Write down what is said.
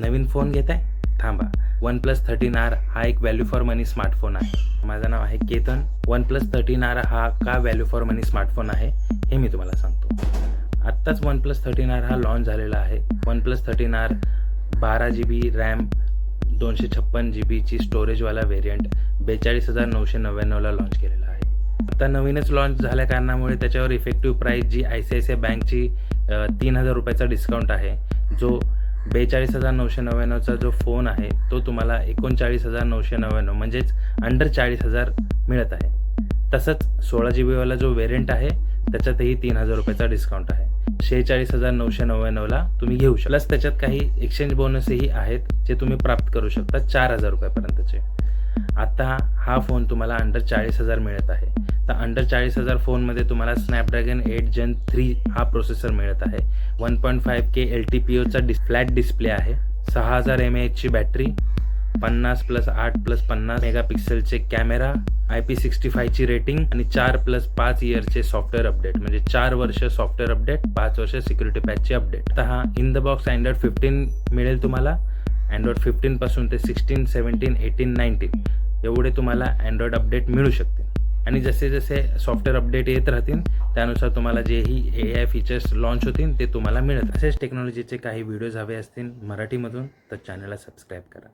नवीन phone घेताय? थांबा. OnePlus 13R हा एक व्हॅल्यू फॉर मनी स्मार्टफोन आहे. माझं नाव आहे केतन. OnePlus 13R हा का व्हॅल्यू फॉर मनी स्मार्टफोन आहे हे मी तुम्हाला सांगतो. आत्ताच OnePlus 13R हा लॉन्च झालेला आहे. OnePlus 13R 12 GB रॅम 256 GBची स्टोरेजवाला व्हेरियंट 42,999ला लॉन्च केलेला आहे. आता नवीनच लॉन्च झाल्या कारणामुळे त्याच्यावर इफेक्टिव्ह प्राईस जी ICICI बँकची 3,000 रुपयाचा डिस्काउंट आहे, जो 42,999चा जो फोन आहे तो तुम्हाला 39,999 म्हणजेच अंडर 40,000 मिळत आहे. तसंच 16 GB वाला जो व्हेरियंट आहे त्याच्यातही 3,000 रुपयाचा डिस्काउंट आहे. 46,999ला तुम्ही घेऊ शकता. प्लस त्याच्यात काही एक्सचेंज बोनसही आहेत जे तुम्ही प्राप्त करू शकता 4,000 रुपयापर्यंतचे. आता हा फोन तुम्हाला अंडर 40,000 मिळत आहे. तर अंडर 40,000 फोनमध्ये तुम्हाला स्नॅपड्रॅगन 8 Gen 3 हा प्रोसेसर मिळत आहे. 1.5K LTPOचा फ्लॅट डिस्प्ले आहे. 6,000 mAhची बॅटरी, 50+8+50 मेगापिक्सेलचे कॅमेरा, IP65ची रेटिंग आणि 4+5 इयरचे सॉफ्टवेअर अपडेट, म्हणजे 4 वर्ष सॉफ्टवेअर अपडेट, 5 वर्ष सिक्युरिटी पॅचचे अपडेट. आता हा इन द बॉक्स Android 15 मिळेल तुम्हाला. Android 15 पासून ते 16, 17, 18, 19 एवढे तुम्हाला Android अपडेट मिळू शकते. आणि जसे जसे सॉफ्टवेअर अपडेट येत राहतील त्यानुसार तुम्हाला जेही AI फीचर्स लॉन्च होतील ते तुम्हाला मिळत. असेच टेक्नॉलॉजीचे काही व्हिडिओज हवे असतील मराठीमधून तर चॅनलला सबस्क्राईब करा.